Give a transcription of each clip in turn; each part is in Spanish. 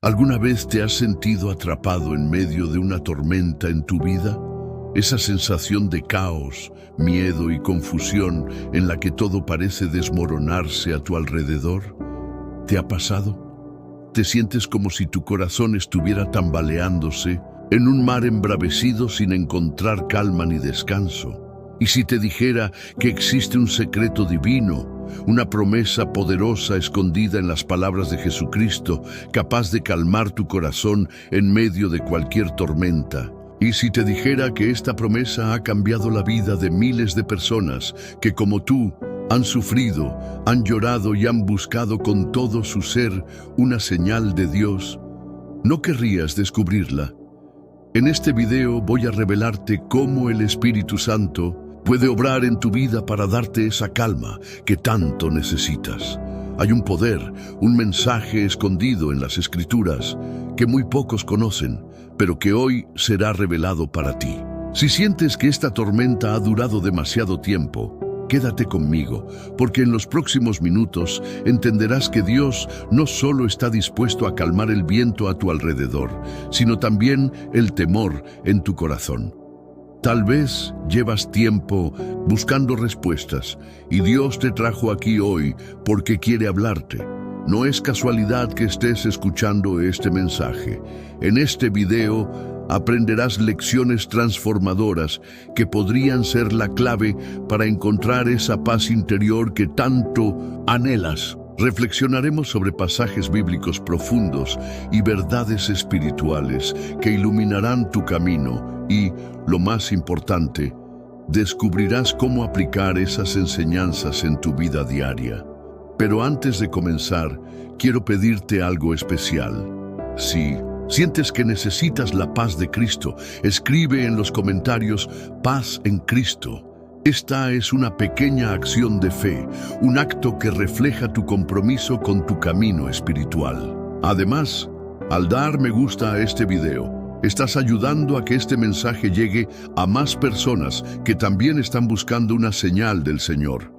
¿Alguna vez te has sentido atrapado en medio de una tormenta en tu vida? Esa sensación de caos, miedo y confusión en la que todo parece desmoronarse a tu alrededor. ¿Te ha pasado? ¿Te sientes como si tu corazón estuviera tambaleándose en un mar embravecido sin encontrar calma ni descanso? ¿Y si te dijera que existe un secreto divino, una promesa poderosa escondida en las palabras de Jesucristo, capaz de calmar tu corazón en medio de cualquier tormenta? ¿Y si te dijera que esta promesa ha cambiado la vida de miles de personas que, como tú, han sufrido, han llorado y han buscado con todo su ser una señal de Dios? ¿No querrías descubrirla? En este video voy a revelarte cómo el Espíritu Santo puede obrar en tu vida para darte esa calma que tanto necesitas. Hay un poder, un mensaje escondido en las Escrituras que muy pocos conocen, pero que hoy será revelado para ti. Si sientes que esta tormenta ha durado demasiado tiempo, quédate conmigo, porque en los próximos minutos entenderás que Dios no solo está dispuesto a calmar el viento a tu alrededor, sino también el temor en tu corazón. Tal vez llevas tiempo buscando respuestas y Dios te trajo aquí hoy porque quiere hablarte. No es casualidad que estés escuchando este mensaje. En este video aprenderás lecciones transformadoras que podrían ser la clave para encontrar esa paz interior que tanto anhelas. Reflexionaremos sobre pasajes bíblicos profundos y verdades espirituales que iluminarán tu camino y, lo más importante, descubrirás cómo aplicar esas enseñanzas en tu vida diaria. Pero antes de comenzar, quiero pedirte algo especial. Si sientes que necesitas la paz de Cristo, escribe en los comentarios "Paz en Cristo". Esta es una pequeña acción de fe, un acto que refleja tu compromiso con tu camino espiritual. Además, al dar me gusta a este video, estás ayudando a que este mensaje llegue a más personas que también están buscando una señal del Señor.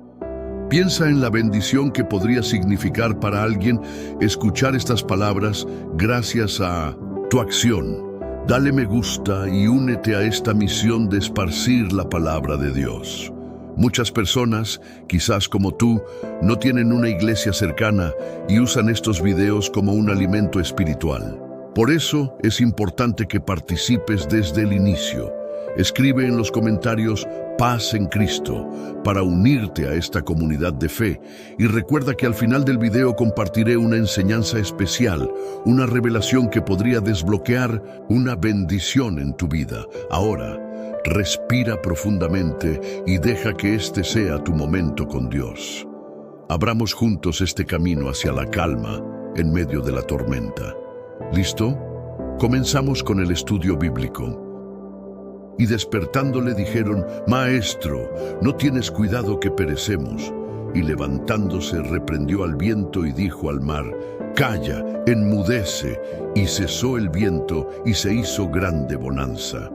Piensa en la bendición que podría significar para alguien escuchar estas palabras gracias a tu acción. Dale me gusta y únete a esta misión de esparcir la palabra de Dios. Muchas personas, quizás como tú, no tienen una iglesia cercana y usan estos videos como un alimento espiritual. Por eso es importante que participes desde el inicio. Escribe en los comentarios "Paz en Cristo" para unirte a esta comunidad de fe. Y recuerda que al final del video compartiré una enseñanza especial, una revelación que podría desbloquear una bendición en tu vida. Ahora, respira profundamente y deja que este sea tu momento con Dios. Abramos juntos este camino hacia la calma en medio de la tormenta. ¿Listo? Comenzamos con el estudio bíblico. Y despertándole dijeron: Maestro, ¿no tienes cuidado que perecemos? Y levantándose reprendió al viento y dijo al mar: Calla, enmudece. Y cesó el viento y se hizo grande bonanza.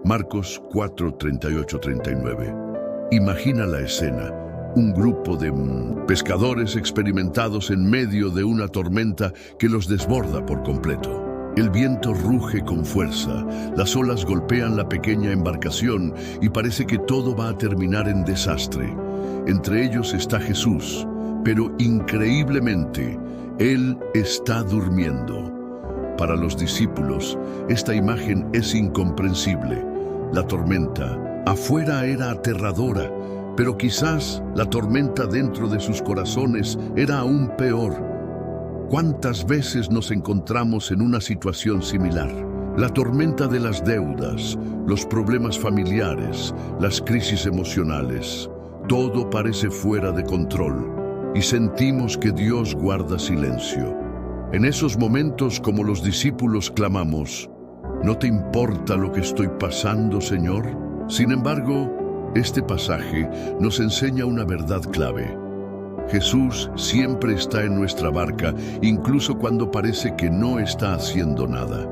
Marcos 4, 38-39. Imagina la escena. Un grupo de pescadores experimentados en medio de una tormenta que los desborda por completo. El viento ruge con fuerza, las olas golpean la pequeña embarcación y parece que todo va a terminar en desastre. Entre ellos está Jesús, pero increíblemente, Él está durmiendo. Para los discípulos, esta imagen es incomprensible. La tormenta afuera era aterradora, pero quizás la tormenta dentro de sus corazones era aún peor. ¿Cuántas veces nos encontramos en una situación similar? La tormenta de las deudas, los problemas familiares, las crisis emocionales. Todo parece fuera de control y sentimos que Dios guarda silencio. En esos momentos, como los discípulos, clamamos: ¿No te importa lo que estoy pasando, Señor? Sin embargo, este pasaje nos enseña una verdad clave. Jesús siempre está en nuestra barca, incluso cuando parece que no está haciendo nada.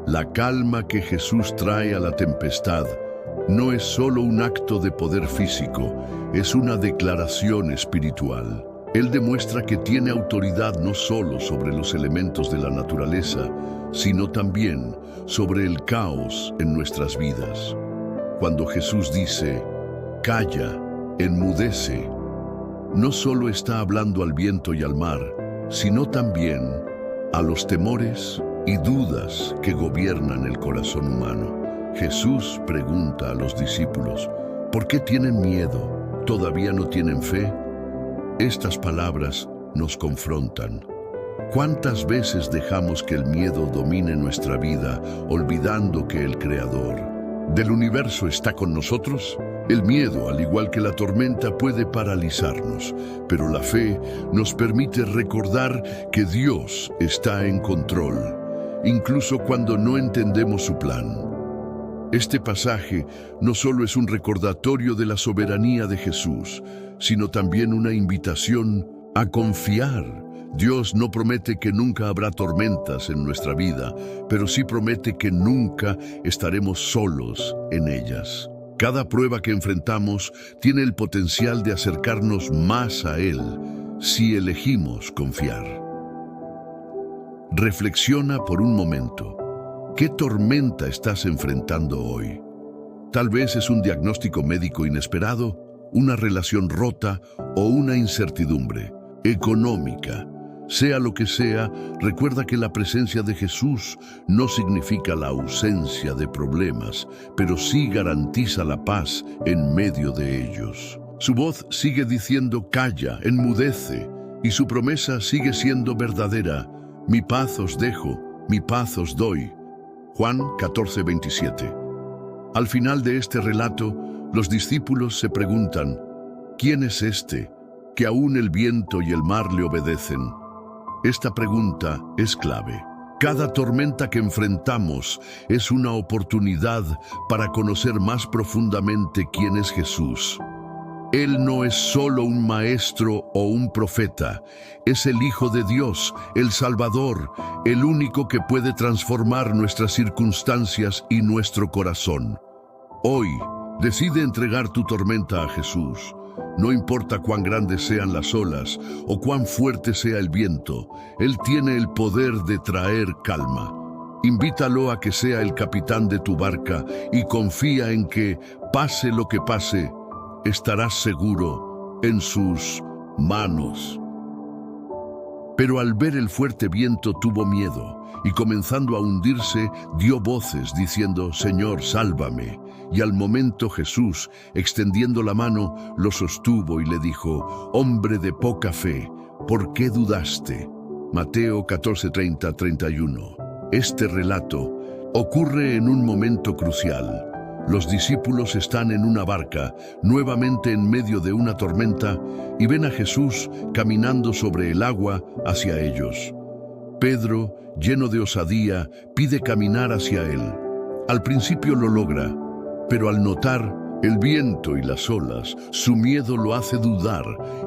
La calma que Jesús trae a la tempestad no es solo un acto de poder físico, es una declaración espiritual. Él demuestra que tiene autoridad no solo sobre los elementos de la naturaleza, sino también sobre el caos en nuestras vidas. Cuando Jesús dice, calla, enmudece, no solo está hablando al viento y al mar, sino también a los temores y dudas que gobiernan el corazón humano. Jesús pregunta a los discípulos, ¿por qué tienen miedo? ¿Todavía no tienen fe? Estas palabras nos confrontan. ¿Cuántas veces dejamos que el miedo domine nuestra vida, olvidando que el Creador del universo está con nosotros? El miedo, al igual que la tormenta, puede paralizarnos, pero la fe nos permite recordar que Dios está en control, incluso cuando no entendemos su plan. Este pasaje no solo es un recordatorio de la soberanía de Jesús, sino también una invitación a confiar. Dios no promete que nunca habrá tormentas en nuestra vida, pero sí promete que nunca estaremos solos en ellas. Cada prueba que enfrentamos tiene el potencial de acercarnos más a Él si elegimos confiar. Reflexiona por un momento. ¿Qué tormenta estás enfrentando hoy? Tal vez es un diagnóstico médico inesperado, una relación rota o una incertidumbre económica. Sea lo que sea, recuerda que la presencia de Jesús no significa la ausencia de problemas, pero sí garantiza la paz en medio de ellos. Su voz sigue diciendo calla, enmudece, y su promesa sigue siendo verdadera. Mi paz os dejo, mi paz os doy. Juan 14:27. Al final de este relato, los discípulos se preguntan, ¿quién es este que aún el viento y el mar le obedecen? Esta pregunta es clave. Cada tormenta que enfrentamos es una oportunidad para conocer más profundamente quién es Jesús. Él no es solo un maestro o un profeta, es el Hijo de Dios, el Salvador, el único que puede transformar nuestras circunstancias y nuestro corazón. Hoy, decide entregar tu tormenta a Jesús. No importa cuán grandes sean las olas o cuán fuerte sea el viento, Él tiene el poder de traer calma. Invítalo a que sea el capitán de tu barca y confía en que, pase lo que pase, estarás seguro en sus manos. Pero al ver el fuerte viento tuvo miedo y comenzando a hundirse dio voces diciendo, Señor, sálvame. Y al momento Jesús, extendiendo la mano, lo sostuvo y le dijo, hombre de poca fe, ¿por qué dudaste? Mateo 14:30-31. Este relato ocurre en un momento crucial. Los discípulos están en una barca, nuevamente en medio de una tormenta, y ven a Jesús caminando sobre el agua hacia ellos. Pedro, lleno de osadía, pide caminar hacia él. Al principio lo logra, pero al notar el viento y las olas, su miedo lo hace dudar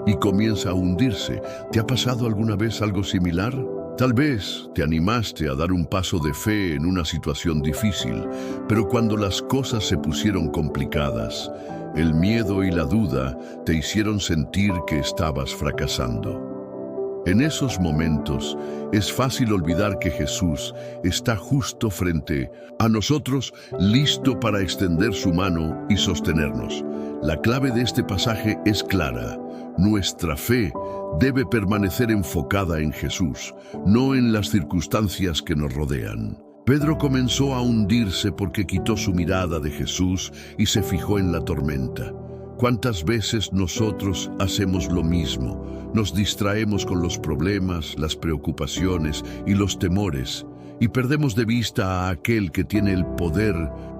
y comienza a hundirse. ¿Te ha pasado alguna vez algo similar? Tal vez te animaste a dar un paso de fe en una situación difícil, pero cuando las cosas se pusieron complicadas, el miedo y la duda te hicieron sentir que estabas fracasando. En esos momentos es fácil olvidar que Jesús está justo frente a nosotros, listo para extender su mano y sostenernos. La clave de este pasaje es clara. Nuestra fe debe permanecer enfocada en Jesús, no en las circunstancias que nos rodean. Pedro comenzó a hundirse porque quitó su mirada de Jesús y se fijó en la tormenta. ¿Cuántas veces nosotros hacemos lo mismo? Nos distraemos con los problemas, las preocupaciones y los temores y perdemos de vista a aquel que tiene el poder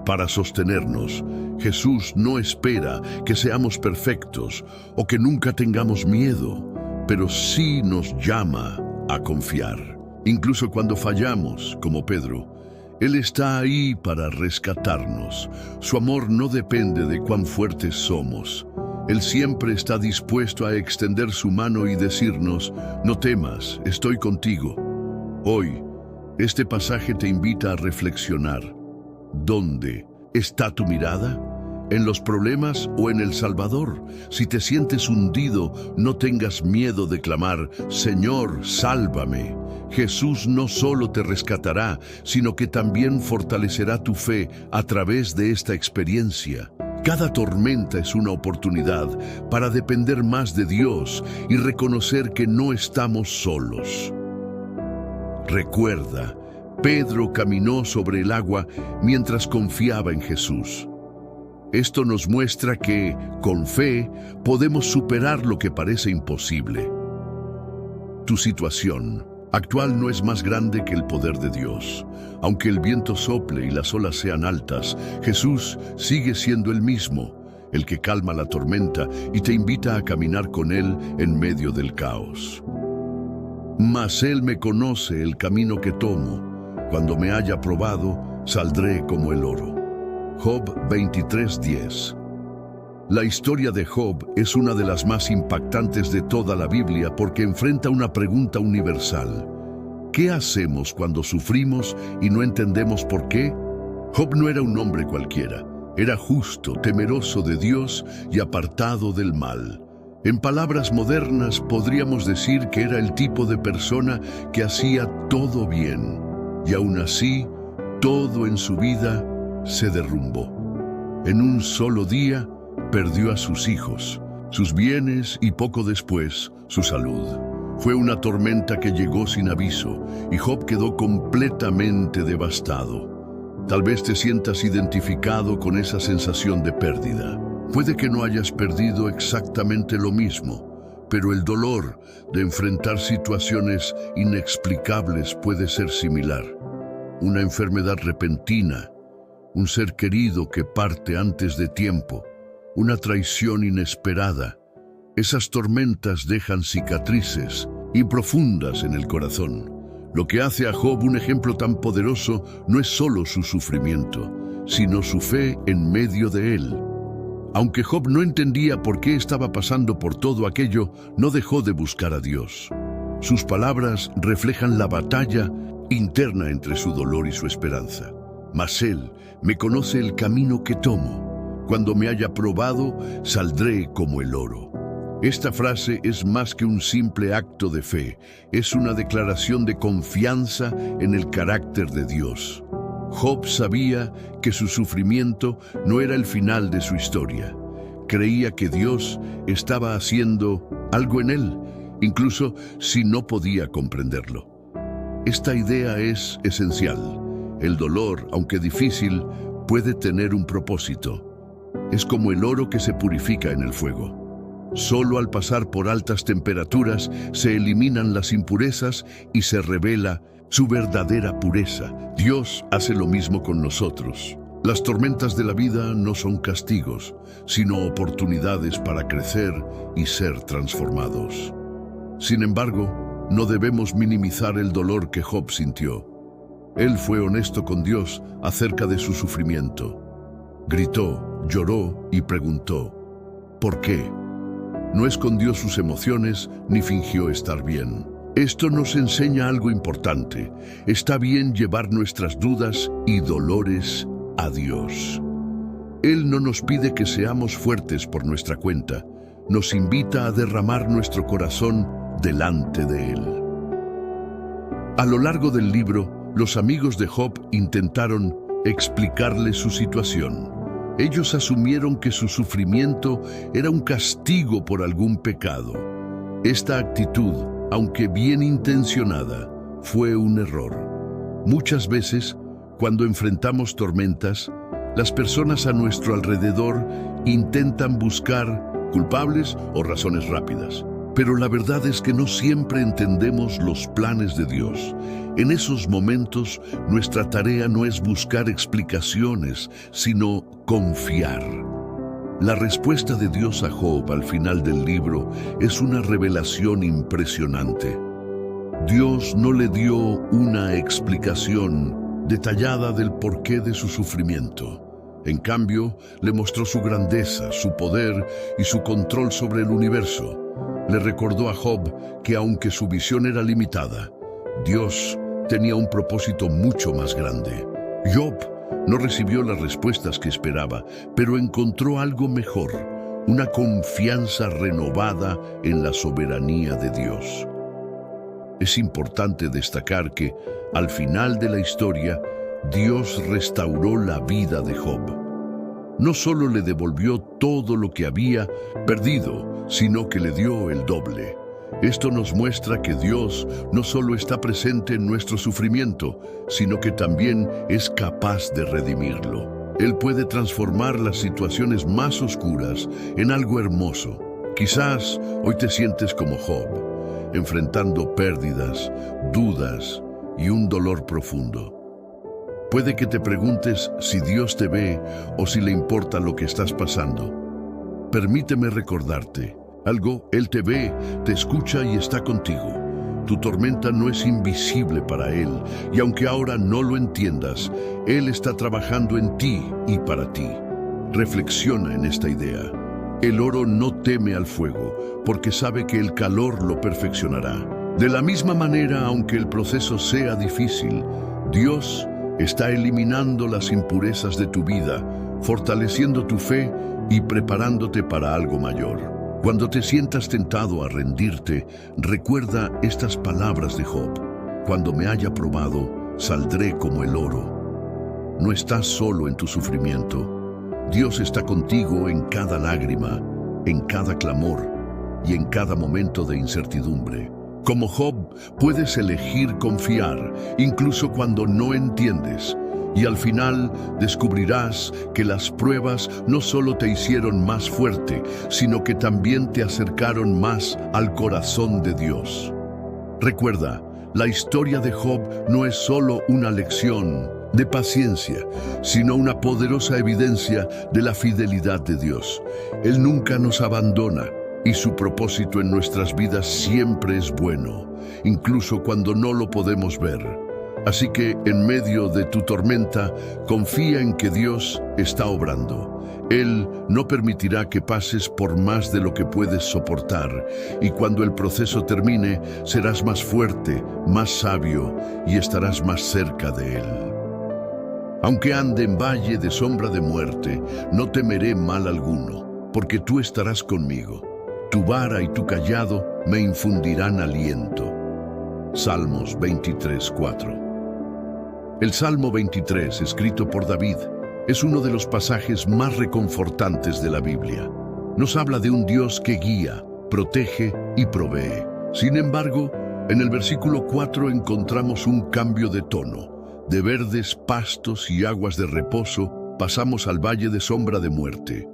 para sostenernos. Jesús no espera que seamos perfectos o que nunca tengamos miedo, pero sí nos llama a confiar. Incluso cuando fallamos, como Pedro, Él está ahí para rescatarnos. Su amor no depende de cuán fuertes somos. Él siempre está dispuesto a extender su mano y decirnos, no temas, estoy contigo. Hoy, este pasaje te invita a reflexionar. ¿Dónde está tu mirada? en los problemas o en el Salvador. Si te sientes hundido, no tengas miedo de clamar, Señor, sálvame. Jesús no solo te rescatará, sino que también fortalecerá tu fe a través de esta experiencia. Cada tormenta es una oportunidad para depender más de Dios y reconocer que no estamos solos. Recuerda, Pedro caminó sobre el agua mientras confiaba en Jesús. Esto nos muestra que, con fe, podemos superar lo que parece imposible. Tu situación actual no es más grande que el poder de Dios. Aunque el viento sople y las olas sean altas, Jesús sigue siendo el mismo, el que calma la tormenta y te invita a caminar con Él en medio del caos. Mas Él me conoce el camino que tomo. Cuando me haya probado, saldré como el oro. Job 23:10. La historia de Job es una de las más impactantes de toda la Biblia porque enfrenta una pregunta universal. ¿Qué hacemos cuando sufrimos y no entendemos por qué? Job no era un hombre cualquiera. Era justo, temeroso de Dios y apartado del mal. En palabras modernas podríamos decir que era el tipo de persona que hacía todo bien. Y aún así, todo en su vida se derrumbó. En un solo día, perdió a sus hijos, sus bienes y poco después, su salud. Fue una tormenta que llegó sin aviso y Job quedó completamente devastado. Tal vez te sientas identificado con esa sensación de pérdida. Puede que no hayas perdido exactamente lo mismo, pero el dolor de enfrentar situaciones inexplicables puede ser similar. Una enfermedad repentina, un ser querido que parte antes de tiempo, una traición inesperada. Esas tormentas dejan cicatrices y profundas en el corazón. Lo que hace a Job un ejemplo tan poderoso no es solo su sufrimiento, sino su fe en medio de él. Aunque Job no entendía por qué estaba pasando por todo aquello, no dejó de buscar a Dios. Sus palabras reflejan la batalla interna entre su dolor y su esperanza. Mas Él me conoce el camino que tomo. Cuando me haya probado, saldré como el oro. Esta frase es más que un simple acto de fe, es una declaración de confianza en el carácter de Dios. Job sabía que su sufrimiento no era el final de su historia. Creía que Dios estaba haciendo algo en él, incluso si no podía comprenderlo. Esta idea es esencial. El dolor, aunque difícil, puede tener un propósito. Es como el oro que se purifica en el fuego. Solo al pasar por altas temperaturas se eliminan las impurezas y se revela su verdadera pureza. Dios hace lo mismo con nosotros. Las tormentas de la vida no son castigos, sino oportunidades para crecer y ser transformados. Sin embargo, no debemos minimizar el dolor que Job sintió. Él fue honesto con Dios acerca de su sufrimiento. Gritó, lloró y preguntó, ¿por qué? No escondió sus emociones ni fingió estar bien. Esto nos enseña algo importante. Está bien llevar nuestras dudas y dolores a Dios. Él no nos pide que seamos fuertes por nuestra cuenta. Nos invita a derramar nuestro corazón delante de Él. A lo largo del libro, los amigos de Job intentaron explicarle su situación. Ellos asumieron que su sufrimiento era un castigo por algún pecado. Esta actitud, aunque bien intencionada, fue un error. Muchas veces, cuando enfrentamos tormentas, las personas a nuestro alrededor intentan buscar culpables o razones rápidas. Pero la verdad es que no siempre entendemos los planes de Dios. En esos momentos, nuestra tarea no es buscar explicaciones, sino confiar. La respuesta de Dios a Job al final del libro es una revelación impresionante. Dios no le dio una explicación detallada del porqué de su sufrimiento. En cambio, le mostró su grandeza, su poder y su control sobre el universo. Le recordó a Job que aunque su visión era limitada, Dios tenía un propósito mucho más grande. Job No recibió las respuestas que esperaba, pero encontró algo mejor, una confianza renovada en la soberanía de Dios. Es importante destacar que, al final de la historia, Dios restauró la vida de Job. No solo le devolvió todo lo que había perdido, sino que le dio el doble. Esto nos muestra que Dios no solo está presente en nuestro sufrimiento, sino que también es capaz de redimirlo. Él puede transformar las situaciones más oscuras en algo hermoso. Quizás hoy te sientes como Job, enfrentando pérdidas, dudas y un dolor profundo. Puede que te preguntes si Dios te ve o si le importa lo que estás pasando. Permíteme recordarte algo: Él te ve, te escucha y está contigo. Tu tormenta no es invisible para Él, y aunque ahora no lo entiendas, Él está trabajando en ti y para ti. Reflexiona en esta idea. El oro no teme al fuego, porque sabe que el calor lo perfeccionará. De la misma manera, aunque el proceso sea difícil, Dios está eliminando las impurezas de tu vida, fortaleciendo tu fe y preparándote para algo mayor. Cuando te sientas tentado a rendirte, recuerda estas palabras de Job: cuando me haya probado, saldré como el oro. No estás solo en tu sufrimiento. Dios está contigo en cada lágrima, en cada clamor y en cada momento de incertidumbre. Como Job, puedes elegir confiar, incluso cuando no entiendes. Y al final descubrirás que las pruebas no solo te hicieron más fuerte, sino que también te acercaron más al corazón de Dios. Recuerda, la historia de Job no es solo una lección de paciencia, sino una poderosa evidencia de la fidelidad de Dios. Él nunca nos abandona y su propósito en nuestras vidas siempre es bueno, incluso cuando no lo podemos ver. Así que en medio de tu tormenta, confía en que Dios está obrando. Él no permitirá que pases por más de lo que puedes soportar, y cuando el proceso termine, serás más fuerte, más sabio y estarás más cerca de Él. Aunque ande en valle de sombra de muerte, no temeré mal alguno, porque tú estarás conmigo. Tu vara y tu cayado me infundirán aliento. Salmos 23:4. El Salmo 23, escrito por David, es uno de los pasajes más reconfortantes de la Biblia. Nos habla de un Dios que guía, protege y provee. Sin embargo, en el versículo 4 encontramos un cambio de tono. De verdes pastos y aguas de reposo, pasamos al valle de sombra de muerte.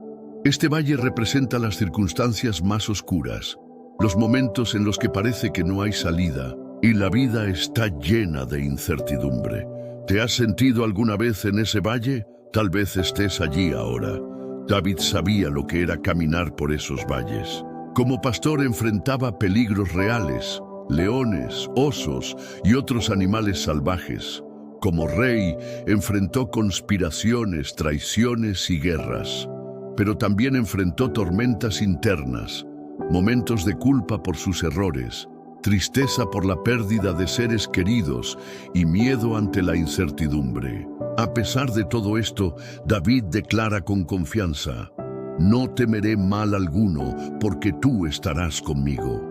Este valle representa las circunstancias más oscuras, los momentos en los que parece que no hay salida y la vida está llena de incertidumbre. ¿Te has sentido alguna vez en ese valle? Tal vez estés allí ahora. David sabía lo que era caminar por esos valles. Como pastor enfrentaba peligros reales, leones, osos y otros animales salvajes. Como rey enfrentó conspiraciones, traiciones y guerras. Pero también enfrentó tormentas internas, momentos de culpa por sus errores, tristeza por la pérdida de seres queridos y miedo ante la incertidumbre. A pesar de todo esto, David declara con confianza: no temeré mal alguno, porque tú estarás conmigo.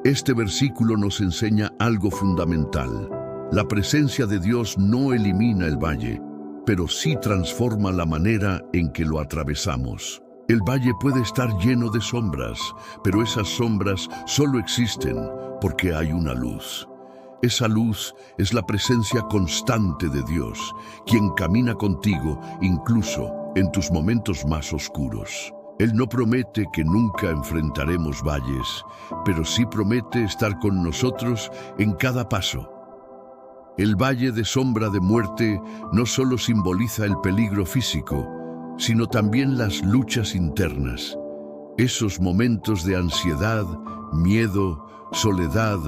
Este versículo nos enseña algo fundamental. La presencia de Dios no elimina el valle, pero sí transforma la manera en que lo atravesamos. El valle puede estar lleno de sombras, pero esas sombras solo existen porque hay una luz. Esa luz es la presencia constante de Dios, quien camina contigo incluso en tus momentos más oscuros. Él no promete que nunca enfrentaremos valles, pero sí promete estar con nosotros en cada paso. El valle de sombra de muerte no solo simboliza el peligro físico, sino también las luchas internas. Esos momentos de ansiedad, miedo, soledad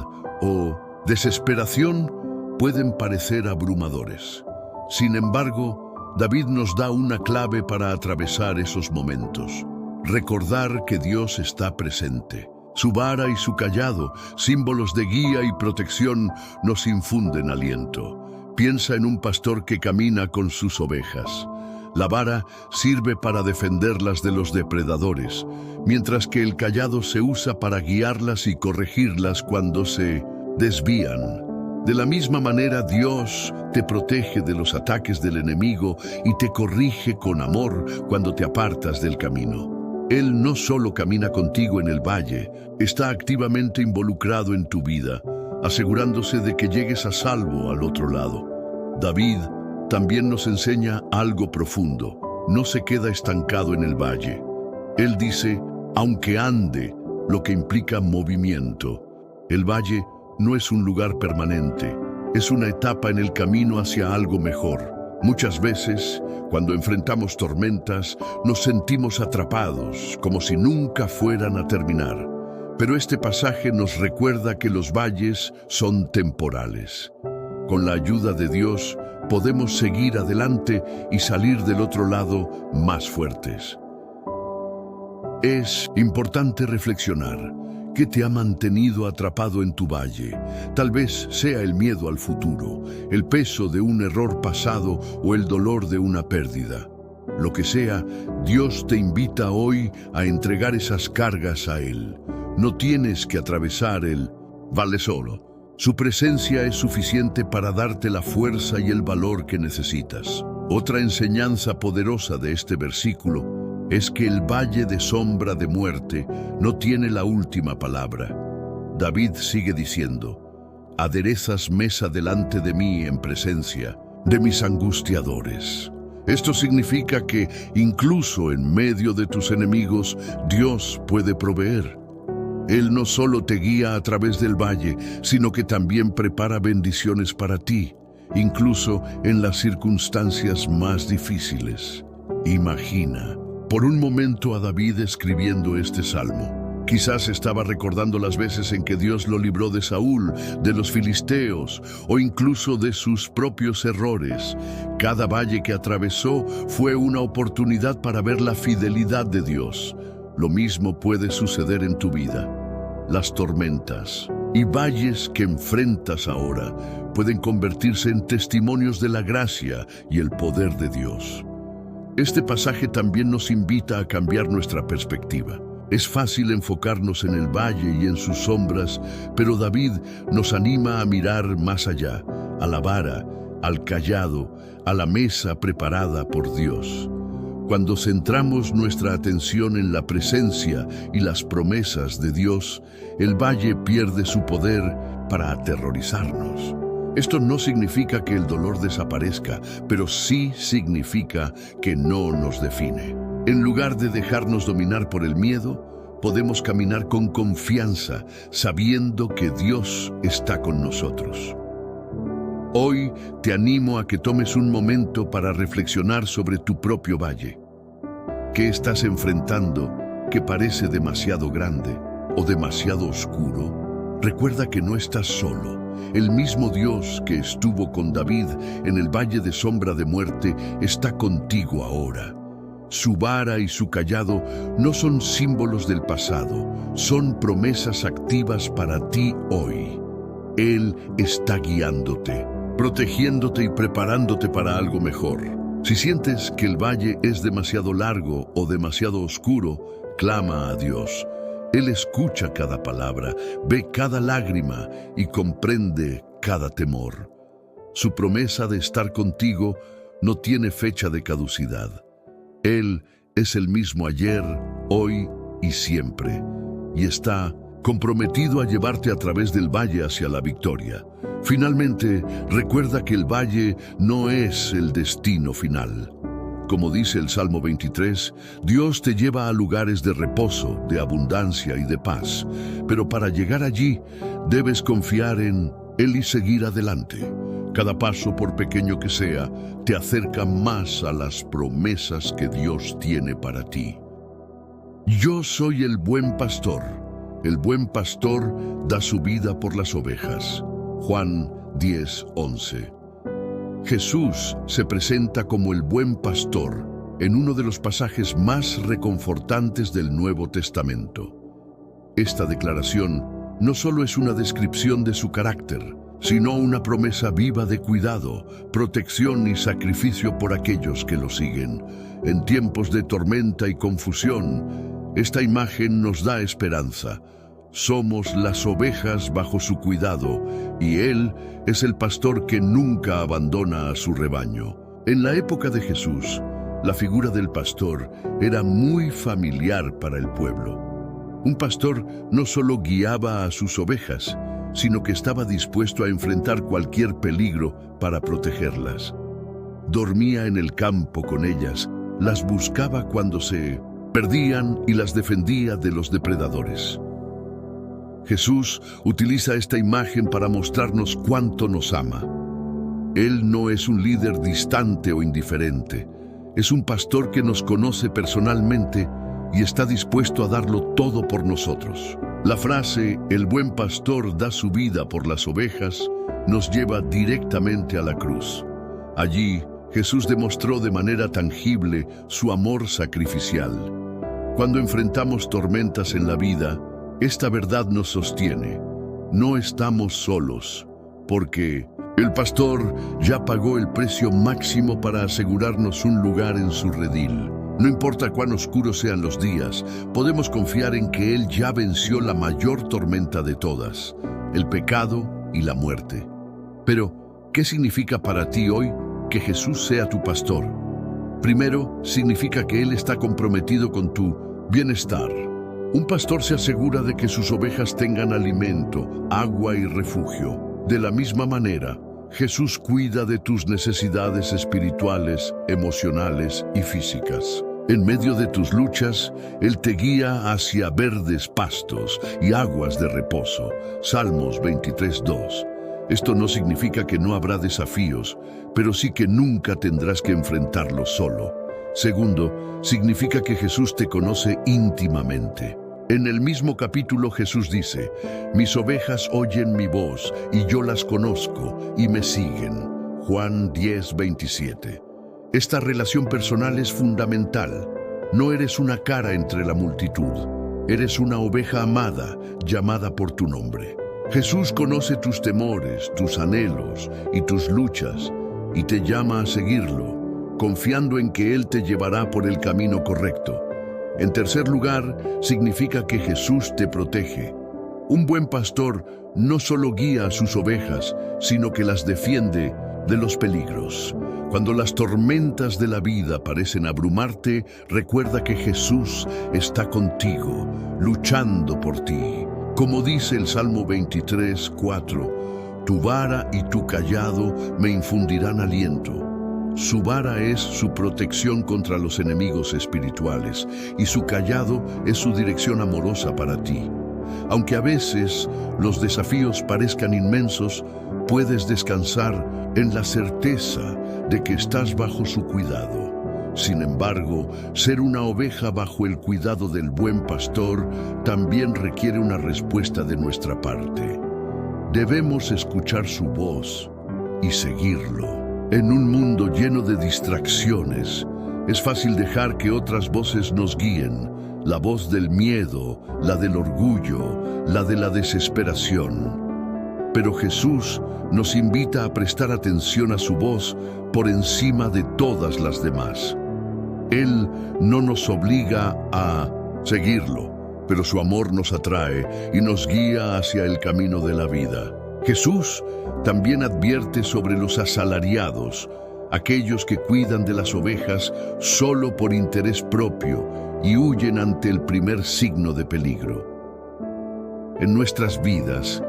o desesperación pueden parecer abrumadores. Sin embargo, David nos da una clave para atravesar esos momentos. Recordar que Dios está presente. Su vara y su cayado, símbolos de guía y protección, nos infunden aliento. Piensa en un pastor que camina con sus ovejas. La vara sirve para defenderlas de los depredadores, mientras que el cayado se usa para guiarlas y corregirlas cuando se desvían. De la misma manera, Dios te protege de los ataques del enemigo y te corrige con amor cuando te apartas del camino. Él no solo camina contigo en el valle, está activamente involucrado en tu vida, asegurándose de que llegues a salvo al otro lado. David también nos enseña algo profundo. No se queda estancado en el valle. Él dice, aunque ande, lo que implica movimiento. El valle no es un lugar permanente, es una etapa en el camino hacia algo mejor. Muchas veces, cuando enfrentamos tormentas, nos sentimos atrapados, como si nunca fueran a terminar. Pero este pasaje nos recuerda que los valles son temporales. Con la ayuda de Dios, podemos seguir adelante y salir del otro lado más fuertes. Es importante reflexionar. ¿Qué te ha mantenido atrapado en tu valle? Tal vez sea el miedo al futuro, el peso de un error pasado o el dolor de una pérdida. Lo que sea, Dios te invita hoy a entregar esas cargas a Él. No tienes que atravesar el valle solo. Su presencia es suficiente para darte la fuerza y el valor que necesitas. Otra enseñanza poderosa de este versículo es que el valle de sombra de muerte no tiene la última palabra. David sigue diciendo, aderezas mesa delante de mí en presencia de mis angustiadores. Esto significa que incluso en medio de tus enemigos, Dios puede proveer. Él no solo te guía a través del valle, sino que también prepara bendiciones para ti, incluso en las circunstancias más difíciles. Imagina por un momento a David escribiendo este salmo. Quizás estaba recordando las veces en que Dios lo libró de Saúl, de los filisteos o incluso de sus propios errores. Cada valle que atravesó fue una oportunidad para ver la fidelidad de Dios. Lo mismo puede suceder en tu vida. Las tormentas y valles que enfrentas ahora pueden convertirse en testimonios de la gracia y el poder de Dios. Este pasaje también nos invita a cambiar nuestra perspectiva. Es fácil enfocarnos en el valle y en sus sombras, pero David nos anima a mirar más allá, a la vara, al cayado, a la mesa preparada por Dios. Cuando centramos nuestra atención en la presencia y las promesas de Dios, el valle pierde su poder para aterrorizarnos. Esto no significa que el dolor desaparezca, pero sí significa que no nos define. En lugar de dejarnos dominar por el miedo, podemos caminar con confianza, sabiendo que Dios está con nosotros. Hoy te animo a que tomes un momento para reflexionar sobre tu propio valle. ¿Qué estás enfrentando que parece demasiado grande o demasiado oscuro? Recuerda que no estás solo. El mismo Dios que estuvo con David en el valle de sombra de muerte está contigo ahora. Su vara y su cayado no son símbolos del pasado, son promesas activas para ti hoy. Él está guiándote, protegiéndote y preparándote para algo mejor. Si sientes que el valle es demasiado largo o demasiado oscuro, clama a Dios. Él escucha cada palabra, ve cada lágrima y comprende cada temor. Su promesa de estar contigo no tiene fecha de caducidad. Él es el mismo ayer, hoy y siempre, y está comprometido a llevarte a través del valle hacia la victoria. Finalmente, recuerda que el valle no es el destino final. Como dice el Salmo 23, Dios te lleva a lugares de reposo, de abundancia y de paz. Pero para llegar allí, debes confiar en Él y seguir adelante. Cada paso, por pequeño que sea, te acerca más a las promesas que Dios tiene para ti. Yo soy el buen pastor. El buen pastor da su vida por las ovejas. Juan 10:11. Jesús se presenta como el buen pastor en uno de los pasajes más reconfortantes del Nuevo Testamento. Esta declaración no solo es una descripción de su carácter, sino una promesa viva de cuidado, protección y sacrificio por aquellos que lo siguen. En tiempos de tormenta y confusión, esta imagen nos da esperanza. Somos las ovejas bajo su cuidado, y Él es el pastor que nunca abandona a su rebaño. En la época de Jesús, la figura del pastor era muy familiar para el pueblo. Un pastor no solo guiaba a sus ovejas, sino que estaba dispuesto a enfrentar cualquier peligro para protegerlas. Dormía en el campo con ellas, las buscaba cuando se perdían y las defendía de los depredadores. Jesús utiliza esta imagen para mostrarnos cuánto nos ama. Él no es un líder distante o indiferente. Es un pastor que nos conoce personalmente y está dispuesto a darlo todo por nosotros. La frase, el buen pastor da su vida por las ovejas, nos lleva directamente a la cruz. Allí, Jesús demostró de manera tangible su amor sacrificial. Cuando enfrentamos tormentas en la vida, esta verdad nos sostiene. No estamos solos, porque el pastor ya pagó el precio máximo para asegurarnos un lugar en su redil. No importa cuán oscuros sean los días, podemos confiar en que Él ya venció la mayor tormenta de todas, el pecado y la muerte. Pero, ¿qué significa para ti hoy que Jesús sea tu pastor? Primero, significa que Él está comprometido con tu bienestar. Un pastor se asegura de que sus ovejas tengan alimento, agua y refugio. De la misma manera, Jesús cuida de tus necesidades espirituales, emocionales y físicas. En medio de tus luchas, Él te guía hacia verdes pastos y aguas de reposo. Salmos 23:2. Esto no significa que no habrá desafíos, pero sí que nunca tendrás que enfrentarlos solo. Segundo, significa que Jesús te conoce íntimamente. En el mismo capítulo Jesús dice, mis ovejas oyen mi voz y yo las conozco y me siguen. Juan 10:27. Esta relación personal es fundamental. No eres una cara entre la multitud. Eres una oveja amada, llamada por tu nombre. Jesús conoce tus temores, tus anhelos y tus luchas y te llama a seguirlo, confiando en que Él te llevará por el camino correcto. En tercer lugar, significa que Jesús te protege. Un buen pastor no solo guía a sus ovejas, sino que las defiende de los peligros. Cuando las tormentas de la vida parecen abrumarte, recuerda que Jesús está contigo, luchando por ti. Como dice el Salmo 23:4, tu vara y tu cayado me infundirán aliento. Su vara es su protección contra los enemigos espirituales y su cayado es su dirección amorosa para ti. Aunque a veces los desafíos parezcan inmensos, puedes descansar en la certeza de que estás bajo su cuidado. Sin embargo, ser una oveja bajo el cuidado del buen pastor también requiere una respuesta de nuestra parte. Debemos escuchar su voz y seguirlo. En un mundo lleno de distracciones, es fácil dejar que otras voces nos guíen. La voz del miedo, la del orgullo, la de la desesperación. Pero Jesús nos invita a prestar atención a su voz por encima de todas las demás. Él no nos obliga a seguirlo, pero su amor nos atrae y nos guía hacia el camino de la vida. Jesús también advierte sobre los asalariados, aquellos que cuidan de las ovejas solo por interés propio y huyen ante el primer signo de peligro. En nuestras vidas,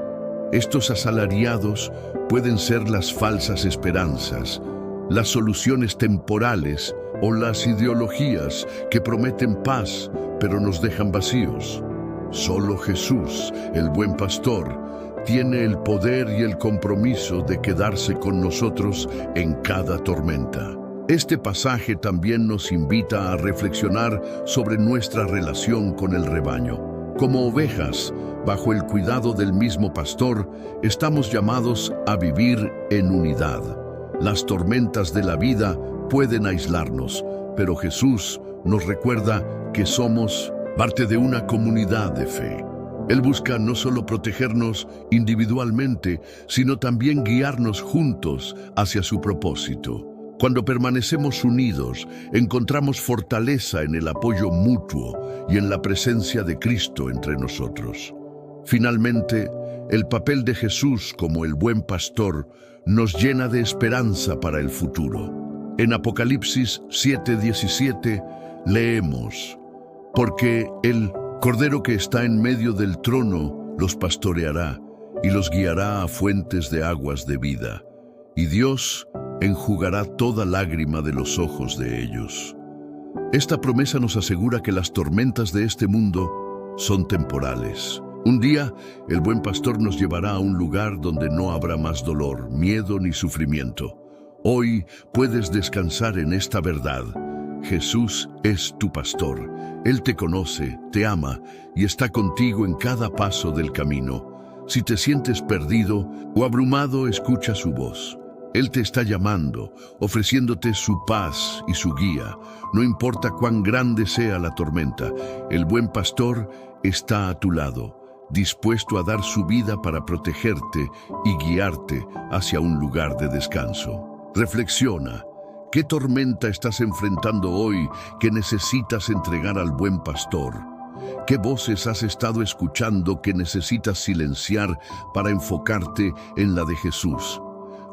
estos asalariados pueden ser las falsas esperanzas, las soluciones temporales o las ideologías que prometen paz pero nos dejan vacíos. Solo Jesús, el buen pastor, tiene el poder y el compromiso de quedarse con nosotros en cada tormenta. Este pasaje también nos invita a reflexionar sobre nuestra relación con el rebaño. Como ovejas, bajo el cuidado del mismo pastor, estamos llamados a vivir en unidad. Las tormentas de la vida pueden aislarnos, pero Jesús nos recuerda que somos parte de una comunidad de fe. Él busca no solo protegernos individualmente, sino también guiarnos juntos hacia su propósito. Cuando permanecemos unidos, encontramos fortaleza en el apoyo mutuo y en la presencia de Cristo entre nosotros. Finalmente, el papel de Jesús como el buen pastor nos llena de esperanza para el futuro. En Apocalipsis 7:17 leemos: porque el Cordero que está en medio del trono los pastoreará y los guiará a fuentes de aguas de vida, y Dios enjugará toda lágrima de los ojos de ellos. Esta promesa nos asegura que las tormentas de este mundo son temporales. Un día, el buen pastor nos llevará a un lugar donde no habrá más dolor, miedo ni sufrimiento. Hoy puedes descansar en esta verdad. Jesús es tu pastor. Él te conoce, te ama y está contigo en cada paso del camino. Si te sientes perdido o abrumado, escucha su voz. Él te está llamando, ofreciéndote su paz y su guía. No importa cuán grande sea la tormenta, el buen pastor está a tu lado, dispuesto a dar su vida para protegerte y guiarte hacia un lugar de descanso. Reflexiona. ¿Qué tormenta estás enfrentando hoy que necesitas entregar al buen pastor? ¿Qué voces has estado escuchando que necesitas silenciar para enfocarte en la de Jesús?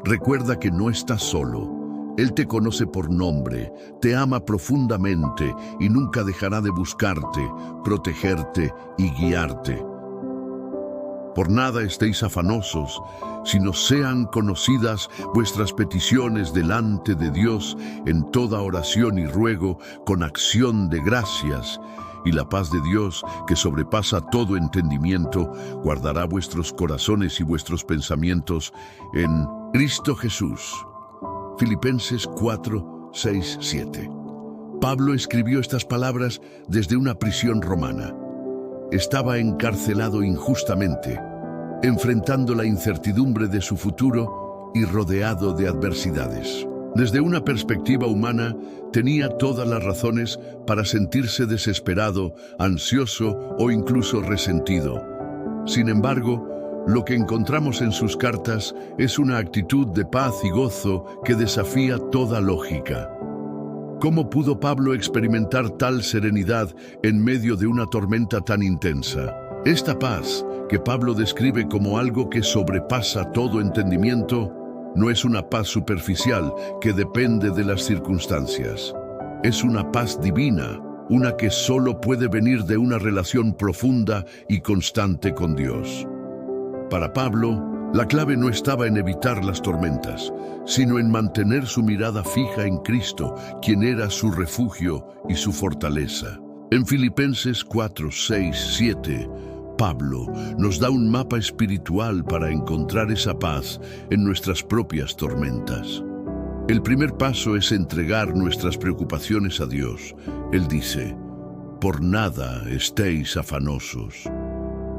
Recuerda que no estás solo. Él te conoce por nombre, te ama profundamente y nunca dejará de buscarte, protegerte y guiarte. Por nada estéis afanosos, sino sean conocidas vuestras peticiones delante de Dios en toda oración y ruego con acción de gracias. Y la paz de Dios, que sobrepasa todo entendimiento, guardará vuestros corazones y vuestros pensamientos en Cristo Jesús. Filipenses 4, 6, 7. Pablo escribió estas palabras desde una prisión romana. Estaba encarcelado injustamente, enfrentando la incertidumbre de su futuro y rodeado de adversidades. Desde una perspectiva humana, tenía todas las razones para sentirse desesperado, ansioso o incluso resentido. Sin embargo, lo que encontramos en sus cartas es una actitud de paz y gozo que desafía toda lógica. ¿Cómo pudo Pablo experimentar tal serenidad en medio de una tormenta tan intensa? Esta paz, que Pablo describe como algo que sobrepasa todo entendimiento, no es una paz superficial que depende de las circunstancias. Es una paz divina, una que solo puede venir de una relación profunda y constante con Dios. Para Pablo, la clave no estaba en evitar las tormentas, sino en mantener su mirada fija en Cristo, quien era su refugio y su fortaleza. En Filipenses 4, 6, 7, Pablo nos da un mapa espiritual para encontrar esa paz en nuestras propias tormentas. El primer paso es entregar nuestras preocupaciones a Dios. Él dice: por nada estéis afanosos.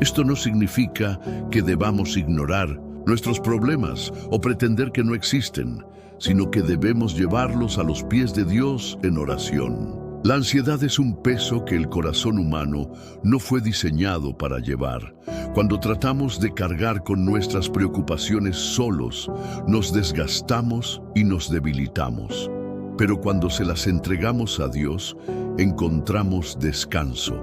Esto no significa que debamos ignorar nuestros problemas o pretender que no existen, sino que debemos llevarlos a los pies de Dios en oración. La ansiedad es un peso que el corazón humano no fue diseñado para llevar. Cuando tratamos de cargar con nuestras preocupaciones solos, nos desgastamos y nos debilitamos. Pero cuando se las entregamos a Dios, encontramos descanso.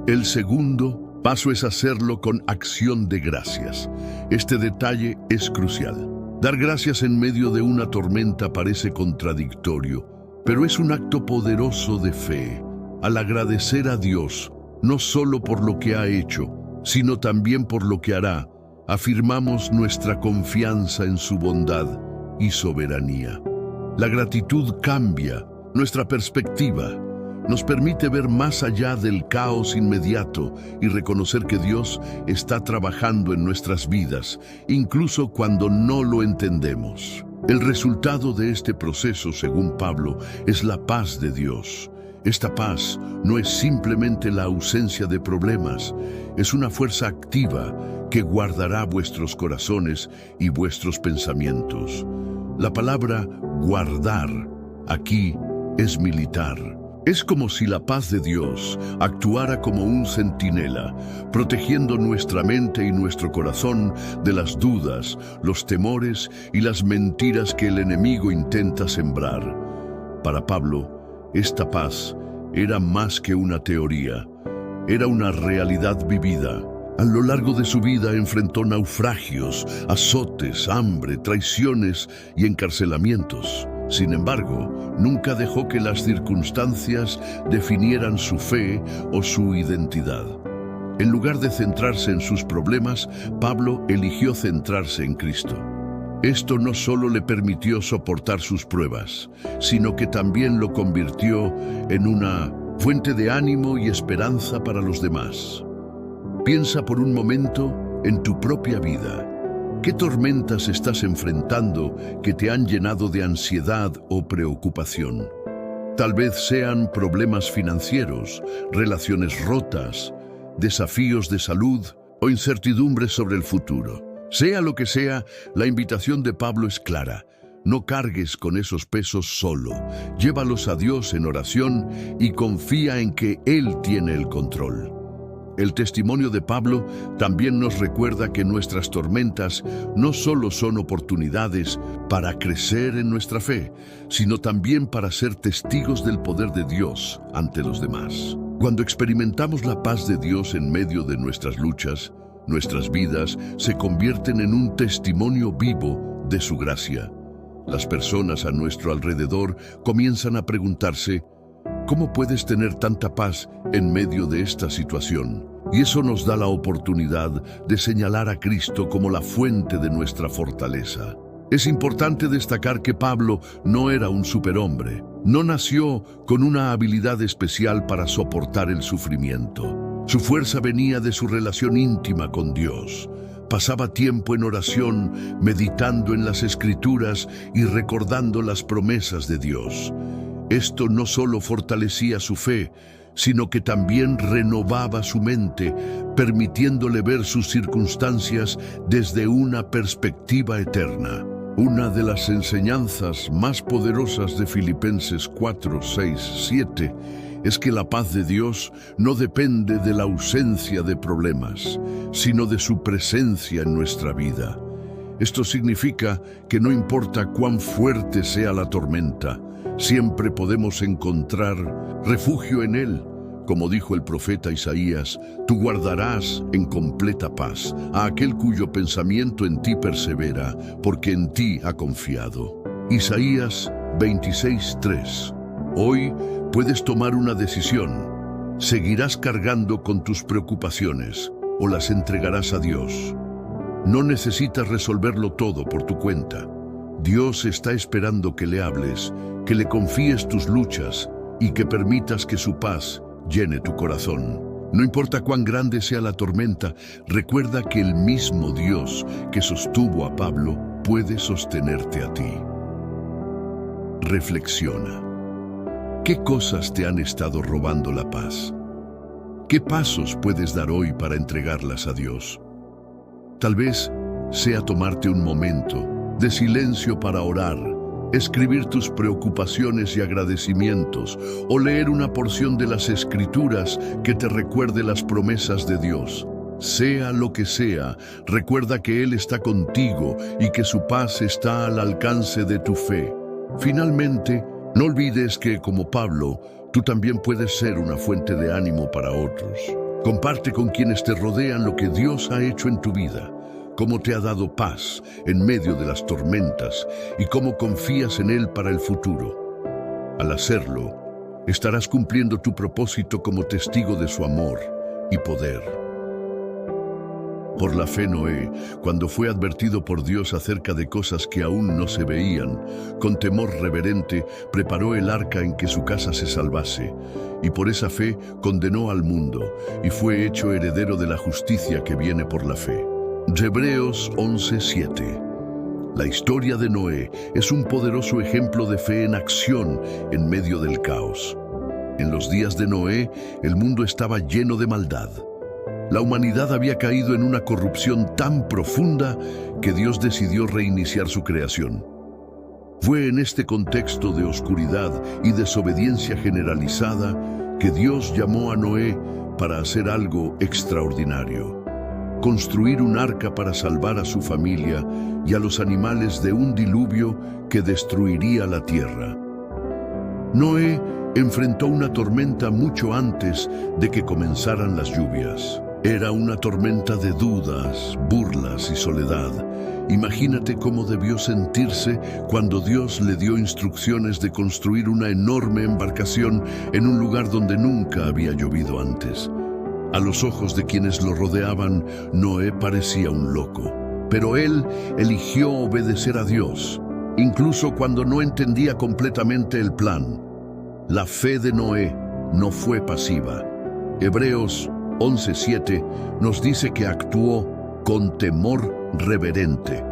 El segundo paso es hacerlo con acción de gracias. Este detalle es crucial. Dar gracias en medio de una tormenta parece contradictorio, pero es un acto poderoso de fe. Al agradecer a Dios, no solo por lo que ha hecho, sino también por lo que hará, afirmamos nuestra confianza en su bondad y soberanía. La gratitud cambia nuestra perspectiva, nos permite ver más allá del caos inmediato y reconocer que Dios está trabajando en nuestras vidas, incluso cuando no lo entendemos. El resultado de este proceso, según Pablo, es la paz de Dios. Esta paz no es simplemente la ausencia de problemas, es una fuerza activa que guardará vuestros corazones y vuestros pensamientos. La palabra guardar aquí es militar. Es como si la paz de Dios actuara como un centinela, protegiendo nuestra mente y nuestro corazón de las dudas, los temores y las mentiras que el enemigo intenta sembrar. Para Pablo, esta paz era más que una teoría, era una realidad vivida. A lo largo de su vida enfrentó naufragios, azotes, hambre, traiciones y encarcelamientos. Sin embargo, nunca dejó que las circunstancias definieran su fe o su identidad. En lugar de centrarse en sus problemas, Pablo eligió centrarse en Cristo. Esto no solo le permitió soportar sus pruebas, sino que también lo convirtió en una fuente de ánimo y esperanza para los demás. Piensa por un momento en tu propia vida. ¿Qué tormentas estás enfrentando que te han llenado de ansiedad o preocupación? Tal vez sean problemas financieros, relaciones rotas, desafíos de salud o incertidumbres sobre el futuro. Sea lo que sea, la invitación de Pablo es clara. No cargues con esos pesos solo. Llévalos a Dios en oración y confía en que Él tiene el control. El testimonio de Pablo también nos recuerda que nuestras tormentas no solo son oportunidades para crecer en nuestra fe, sino también para ser testigos del poder de Dios ante los demás. Cuando experimentamos la paz de Dios en medio de nuestras luchas, nuestras vidas se convierten en un testimonio vivo de su gracia. Las personas a nuestro alrededor comienzan a preguntarse: ¿cómo puedes tener tanta paz en medio de esta situación? Y eso nos da la oportunidad de señalar a Cristo como la fuente de nuestra fortaleza. Es importante destacar que Pablo no era un superhombre. No nació con una habilidad especial para soportar el sufrimiento. Su fuerza venía de su relación íntima con Dios. Pasaba tiempo en oración, meditando en las Escrituras y recordando las promesas de Dios. Esto no solo fortalecía su fe, sino que también renovaba su mente, permitiéndole ver sus circunstancias desde una perspectiva eterna. Una de las enseñanzas más poderosas de Filipenses 4, 6, 7 es que la paz de Dios no depende de la ausencia de problemas, sino de su presencia en nuestra vida. Esto significa que no importa cuán fuerte sea la tormenta, siempre podemos encontrar refugio en Él. Como dijo el profeta Isaías, tú guardarás en completa paz a aquel cuyo pensamiento en ti persevera, porque en ti ha confiado. Isaías 26:3. Hoy puedes tomar una decisión. ¿Seguirás cargando con tus preocupaciones o las entregarás a Dios? No necesitas resolverlo todo por tu cuenta. Dios está esperando que le hables, que le confíes tus luchas y que permitas que su paz llene tu corazón. No importa cuán grande sea la tormenta, recuerda que el mismo Dios que sostuvo a Pablo puede sostenerte a ti. Reflexiona. ¿Qué cosas te han estado robando la paz? ¿Qué pasos puedes dar hoy para entregarlas a Dios? Tal vez sea tomarte un momento de silencio para orar, escribir tus preocupaciones y agradecimientos, o leer una porción de las Escrituras que te recuerde las promesas de Dios. Sea lo que sea, recuerda que Él está contigo y que su paz está al alcance de tu fe. Finalmente, no olvides que, como Pablo, tú también puedes ser una fuente de ánimo para otros. Comparte con quienes te rodean lo que Dios ha hecho en tu vida, cómo te ha dado paz en medio de las tormentas y cómo confías en Él para el futuro. Al hacerlo, estarás cumpliendo tu propósito como testigo de su amor y poder. Por la fe Noé, cuando fue advertido por Dios acerca de cosas que aún no se veían, con temor reverente preparó el arca en que su casa se salvase, y por esa fe condenó al mundo y fue hecho heredero de la justicia que viene por la fe. Hebreos 11:7. La historia de Noé es un poderoso ejemplo de fe en acción en medio del caos. En los días de Noé, el mundo estaba lleno de maldad. La humanidad había caído en una corrupción tan profunda que Dios decidió reiniciar su creación. Fue en este contexto de oscuridad y desobediencia generalizada que Dios llamó a Noé para hacer algo extraordinario: construir un arca para salvar a su familia y a los animales de un diluvio que destruiría la tierra. Noé enfrentó una tormenta mucho antes de que comenzaran las lluvias. Era una tormenta de dudas, burlas y soledad. Imagínate cómo debió sentirse cuando Dios le dio instrucciones de construir una enorme embarcación en un lugar donde nunca había llovido antes. A los ojos de quienes lo rodeaban, Noé parecía un loco. Pero él eligió obedecer a Dios, incluso cuando no entendía completamente el plan. La fe de Noé no fue pasiva. Hebreos 11:7 nos dice que actuó con temor reverente.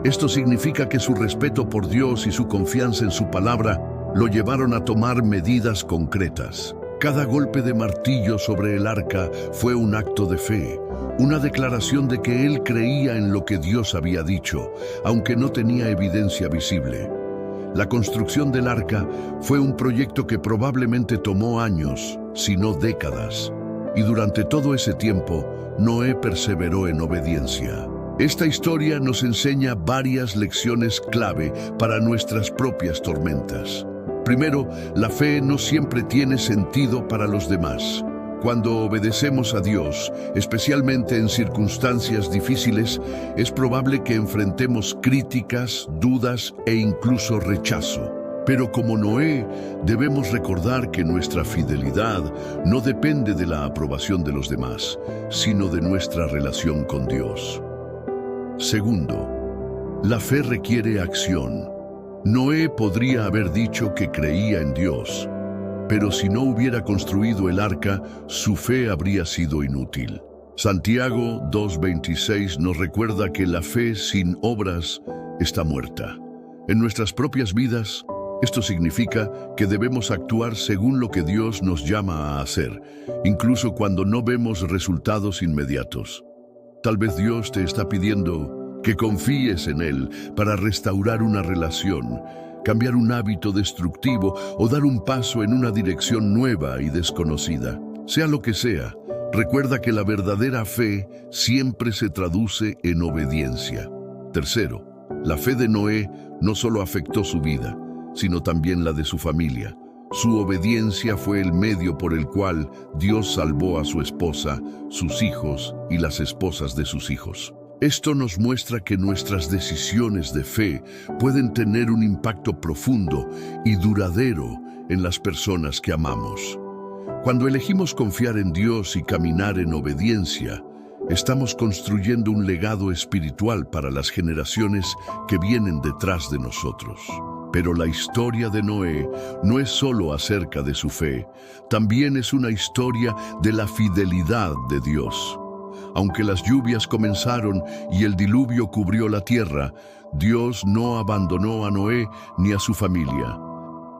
Esto significa que su respeto por Dios y su confianza en su palabra lo llevaron a tomar medidas concretas. Cada golpe de martillo sobre el arca fue un acto de fe, una declaración de que él creía en lo que Dios había dicho, aunque no tenía evidencia visible. La construcción del arca fue un proyecto que probablemente tomó años, si no décadas. Y durante todo ese tiempo, Noé perseveró en obediencia. Esta historia nos enseña varias lecciones clave para nuestras propias tormentas. Primero, la fe no siempre tiene sentido para los demás. Cuando obedecemos a Dios, especialmente en circunstancias difíciles, es probable que enfrentemos críticas, dudas e incluso rechazo. Pero como Noé, debemos recordar que nuestra fidelidad no depende de la aprobación de los demás, sino de nuestra relación con Dios. Segundo, la fe requiere acción. Noé podría haber dicho que creía en Dios, pero si no hubiera construido el arca, su fe habría sido inútil. Santiago 2:26 nos recuerda que la fe sin obras está muerta. En nuestras propias vidas, esto significa que debemos actuar según lo que Dios nos llama a hacer, incluso cuando no vemos resultados inmediatos. Tal vez Dios te está pidiendo que confíes en Él para restaurar una relación, cambiar un hábito destructivo o dar un paso en una dirección nueva y desconocida. Sea lo que sea, recuerda que la verdadera fe siempre se traduce en obediencia. Tercero, la fe de Noé no solo afectó su vida, sino también la de su familia. Su obediencia fue el medio por el cual Dios salvó a su esposa, sus hijos y las esposas de sus hijos. Esto nos muestra que nuestras decisiones de fe pueden tener un impacto profundo y duradero en las personas que amamos. Cuando elegimos confiar en Dios y caminar en obediencia, estamos construyendo un legado espiritual para las generaciones que vienen detrás de nosotros. Pero la historia de Noé no es solo acerca de su fe, también es una historia de la fidelidad de Dios. Aunque las lluvias comenzaron y el diluvio cubrió la tierra, Dios no abandonó a Noé ni a su familia.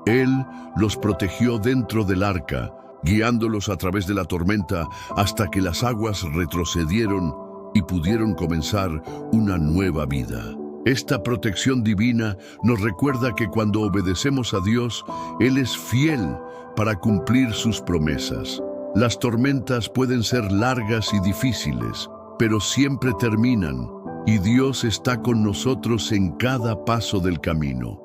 Él los protegió dentro del arca, guiándolos a través de la tormenta hasta que las aguas retrocedieron y pudieron comenzar una nueva vida. Esta protección divina nos recuerda que cuando obedecemos a Dios, Él es fiel para cumplir sus promesas. Las tormentas pueden ser largas y difíciles, pero siempre terminan, y Dios está con nosotros en cada paso del camino.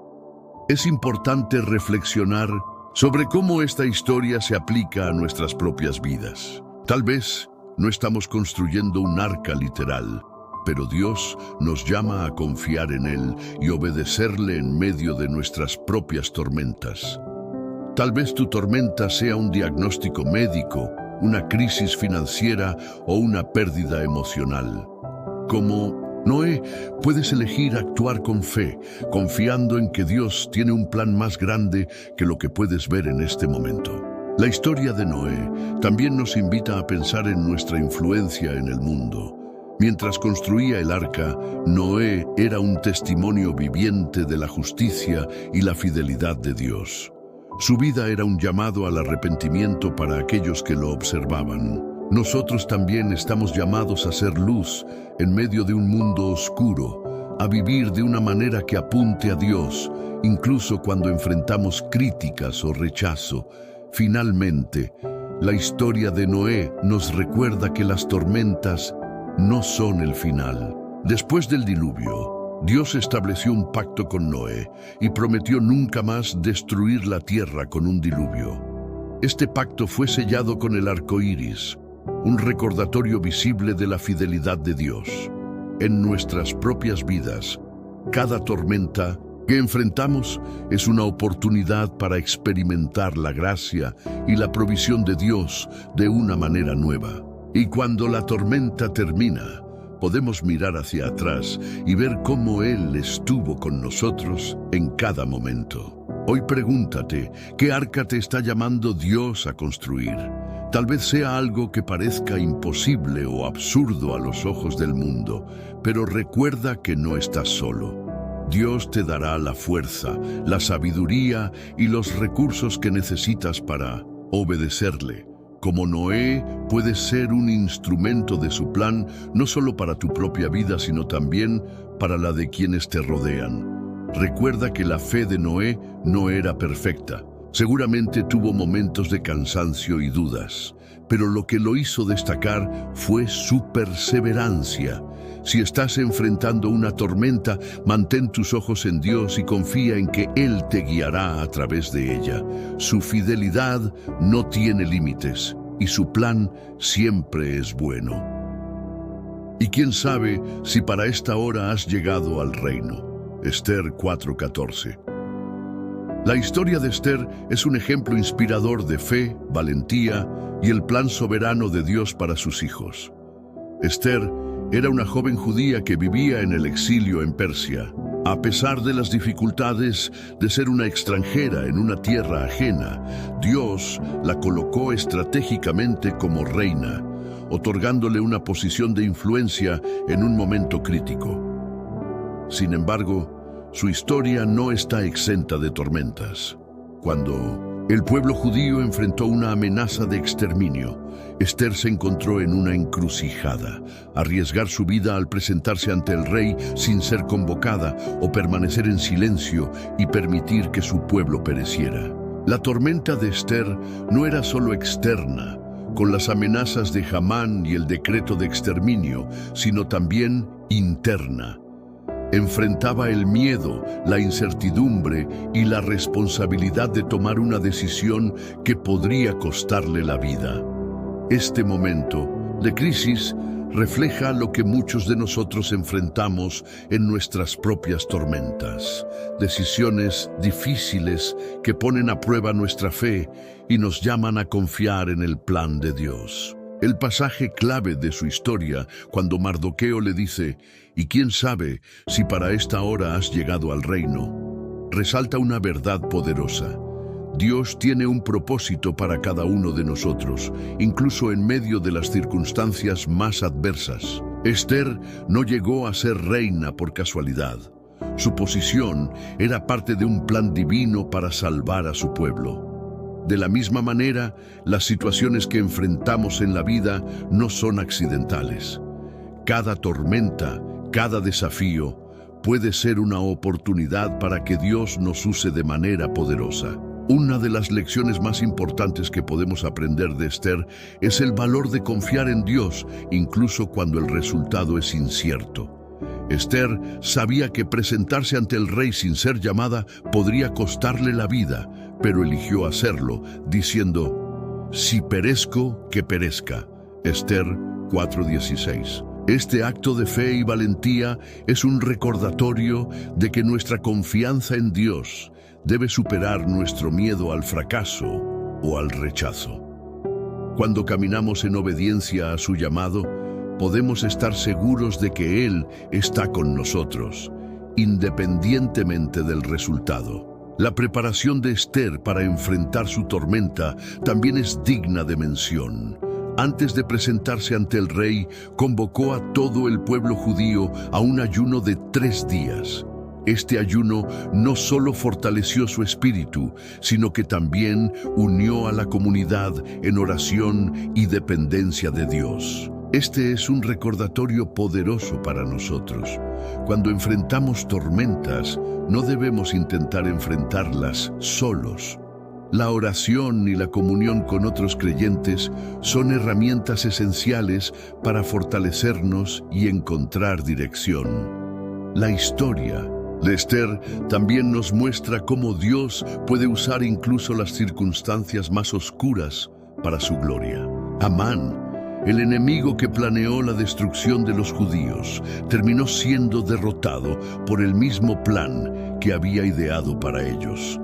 Es importante reflexionar sobre cómo esta historia se aplica a nuestras propias vidas. Tal vez no estamos construyendo un arca literal, pero Dios nos llama a confiar en Él y obedecerle en medio de nuestras propias tormentas. Tal vez tu tormenta sea un diagnóstico médico, una crisis financiera o una pérdida emocional. Como Noé, puedes elegir actuar con fe, confiando en que Dios tiene un plan más grande que lo que puedes ver en este momento. La historia de Noé también nos invita a pensar en nuestra influencia en el mundo. Mientras construía el arca, Noé era un testimonio viviente de la justicia y la fidelidad de Dios. Su vida era un llamado al arrepentimiento para aquellos que lo observaban. Nosotros también estamos llamados a ser luz en medio de un mundo oscuro, a vivir de una manera que apunte a Dios, incluso cuando enfrentamos críticas o rechazo. Finalmente, la historia de Noé nos recuerda que las tormentas no son el final. Después del diluvio, Dios estableció un pacto con Noé y prometió nunca más destruir la tierra con un diluvio. Este pacto fue sellado con el arco iris, un recordatorio visible de la fidelidad de Dios. En nuestras propias vidas, cada tormenta que enfrentamos es una oportunidad para experimentar la gracia y la provisión de Dios de una manera nueva. Y cuando la tormenta termina, podemos mirar hacia atrás y ver cómo Él estuvo con nosotros en cada momento. Hoy pregúntate, ¿qué arca te está llamando Dios a construir? Tal vez sea algo que parezca imposible o absurdo a los ojos del mundo, pero recuerda que no estás solo. Dios te dará la fuerza, la sabiduría y los recursos que necesitas para obedecerle. Como Noé, puedes ser un instrumento de su plan, no solo para tu propia vida, sino también para la de quienes te rodean. Recuerda que la fe de Noé no era perfecta. Seguramente tuvo momentos de cansancio y dudas, pero lo que lo hizo destacar fue su perseverancia. Si estás enfrentando una tormenta, mantén tus ojos en Dios y confía en que Él te guiará a través de ella. Su fidelidad no tiene límites y su plan siempre es bueno. Y quién sabe si para esta hora has llegado al reino. Esther 4:14. La historia de Esther es un ejemplo inspirador de fe, valentía y el plan soberano de Dios para sus hijos. Esther era una joven judía que vivía en el exilio en Persia. A pesar de las dificultades de ser una extranjera en una tierra ajena, Dios la colocó estratégicamente como reina, otorgándole una posición de influencia en un momento crítico. Sin embargo, su historia no está exenta de tormentas. Cuando el pueblo judío enfrentó una amenaza de exterminio, Esther se encontró en una encrucijada: arriesgar su vida al presentarse ante el rey sin ser convocada o permanecer en silencio y permitir que su pueblo pereciera. La tormenta de Esther no era solo externa, con las amenazas de Hamán y el decreto de exterminio, sino también interna. Enfrentaba el miedo, la incertidumbre y la responsabilidad de tomar una decisión que podría costarle la vida. Este momento de crisis refleja lo que muchos de nosotros enfrentamos en nuestras propias tormentas. Decisiones difíciles que ponen a prueba nuestra fe y nos llaman a confiar en el plan de Dios. El pasaje clave de su historia, cuando Mardoqueo le dice: «¿Y quién sabe si para esta hora has llegado al reino?», resalta una verdad poderosa. Dios tiene un propósito para cada uno de nosotros, incluso en medio de las circunstancias más adversas. Esther no llegó a ser reina por casualidad. Su posición era parte de un plan divino para salvar a su pueblo. De la misma manera, las situaciones que enfrentamos en la vida no son accidentales. Cada tormenta, cada desafío, puede ser una oportunidad para que Dios nos use de manera poderosa. Una de las lecciones más importantes que podemos aprender de Esther es el valor de confiar en Dios, incluso cuando el resultado es incierto. Esther sabía que presentarse ante el rey sin ser llamada podría costarle la vida, pero eligió hacerlo, diciendo: «Si perezco, que perezca». Esther 4:16. Este acto de fe y valentía es un recordatorio de que nuestra confianza en Dios debe superar nuestro miedo al fracaso o al rechazo. Cuando caminamos en obediencia a su llamado, podemos estar seguros de que Él está con nosotros, independientemente del resultado. La preparación de Esther para enfrentar su tormenta también es digna de mención. Antes de presentarse ante el rey, convocó a todo el pueblo judío a un ayuno de 3 días. Este ayuno no solo fortaleció su espíritu, sino que también unió a la comunidad en oración y dependencia de Dios. Este es un recordatorio poderoso para nosotros. Cuando enfrentamos tormentas, no debemos intentar enfrentarlas solos. La oración y la comunión con otros creyentes son herramientas esenciales para fortalecernos y encontrar dirección. La historia de Esther también nos muestra cómo Dios puede usar incluso las circunstancias más oscuras para su gloria. Amán, el enemigo que planeó la destrucción de los judíos, terminó siendo derrotado por el mismo plan que había ideado para ellos.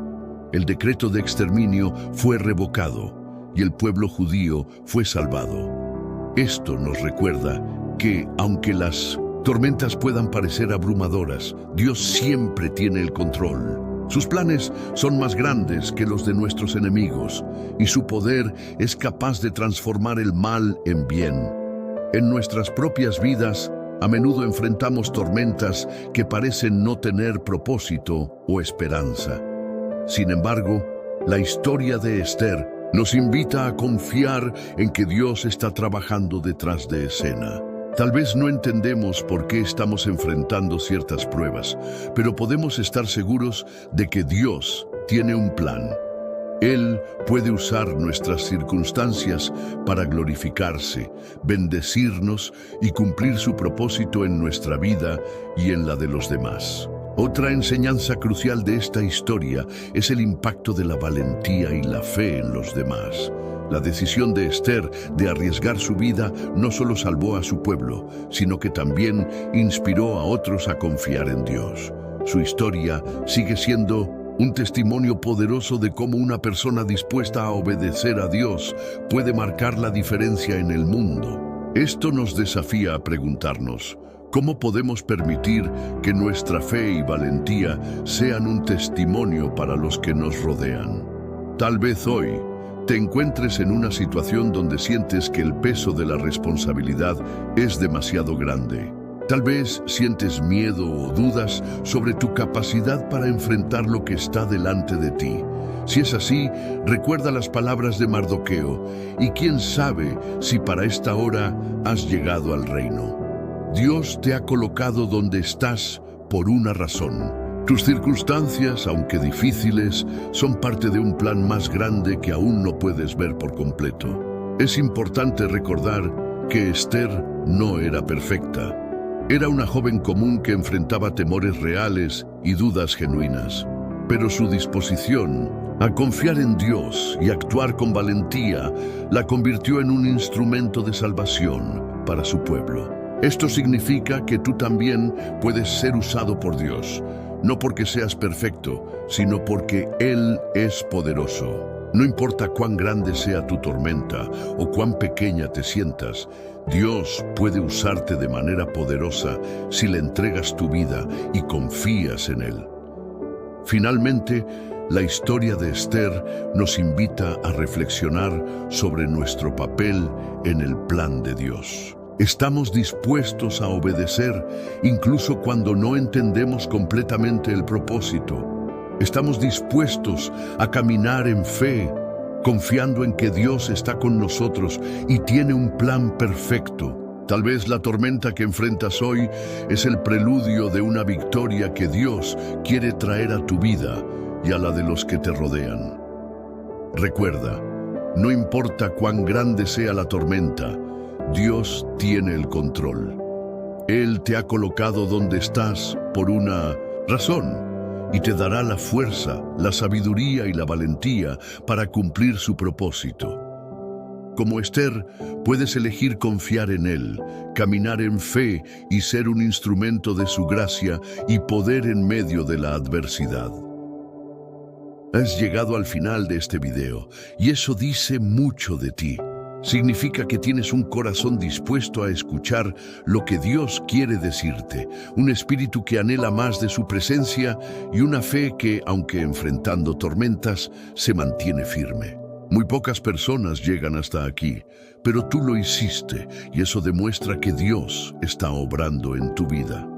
El decreto de exterminio fue revocado y el pueblo judío fue salvado. Esto nos recuerda que, aunque las tormentas puedan parecer abrumadoras, Dios siempre tiene el control. Sus planes son más grandes que los de nuestros enemigos y su poder es capaz de transformar el mal en bien. En nuestras propias vidas, a menudo enfrentamos tormentas que parecen no tener propósito o esperanza. Sin embargo, la historia de Esther nos invita a confiar en que Dios está trabajando detrás de escena. Tal vez no entendemos por qué estamos enfrentando ciertas pruebas, pero podemos estar seguros de que Dios tiene un plan. Él puede usar nuestras circunstancias para glorificarse, bendecirnos y cumplir su propósito en nuestra vida y en la de los demás. Otra enseñanza crucial de esta historia es el impacto de la valentía y la fe en los demás. La decisión de Esther de arriesgar su vida no solo salvó a su pueblo, sino que también inspiró a otros a confiar en Dios. Su historia sigue siendo un testimonio poderoso de cómo una persona dispuesta a obedecer a Dios puede marcar la diferencia en el mundo. Esto nos desafía a preguntarnos: ¿cómo podemos permitir que nuestra fe y valentía sean un testimonio para los que nos rodean? Tal vez hoy te encuentres en una situación donde sientes que el peso de la responsabilidad es demasiado grande. Tal vez sientes miedo o dudas sobre tu capacidad para enfrentar lo que está delante de ti. Si es así, recuerda las palabras de Mardoqueo, y quién sabe si para esta hora has llegado al reino. Dios te ha colocado donde estás por una razón. Tus circunstancias, aunque difíciles, son parte de un plan más grande que aún no puedes ver por completo. Es importante recordar que Esther no era perfecta. Era una joven común que enfrentaba temores reales y dudas genuinas. Pero su disposición a confiar en Dios y actuar con valentía la convirtió en un instrumento de salvación para su pueblo. Esto significa que tú también puedes ser usado por Dios, no porque seas perfecto, sino porque Él es poderoso. No importa cuán grande sea tu tormenta o cuán pequeña te sientas, Dios puede usarte de manera poderosa si le entregas tu vida y confías en Él. Finalmente, la historia de Esther nos invita a reflexionar sobre nuestro papel en el plan de Dios. Estamos dispuestos a obedecer incluso cuando no entendemos completamente el propósito. Estamos dispuestos a caminar en fe, confiando en que Dios está con nosotros y tiene un plan perfecto. Tal vez la tormenta que enfrentas hoy es el preludio de una victoria que Dios quiere traer a tu vida y a la de los que te rodean. Recuerda, no importa cuán grande sea la tormenta, Dios tiene el control. Él te ha colocado donde estás por una razón y te dará la fuerza, la sabiduría y la valentía para cumplir su propósito. Como Esther, puedes elegir confiar en Él, caminar en fe y ser un instrumento de su gracia y poder en medio de la adversidad. Has llegado al final de este video y eso dice mucho de ti. Significa que tienes un corazón dispuesto a escuchar lo que Dios quiere decirte, un espíritu que anhela más de su presencia y una fe que, aunque enfrentando tormentas, se mantiene firme. Muy pocas personas llegan hasta aquí, pero tú lo hiciste y eso demuestra que Dios está obrando en tu vida.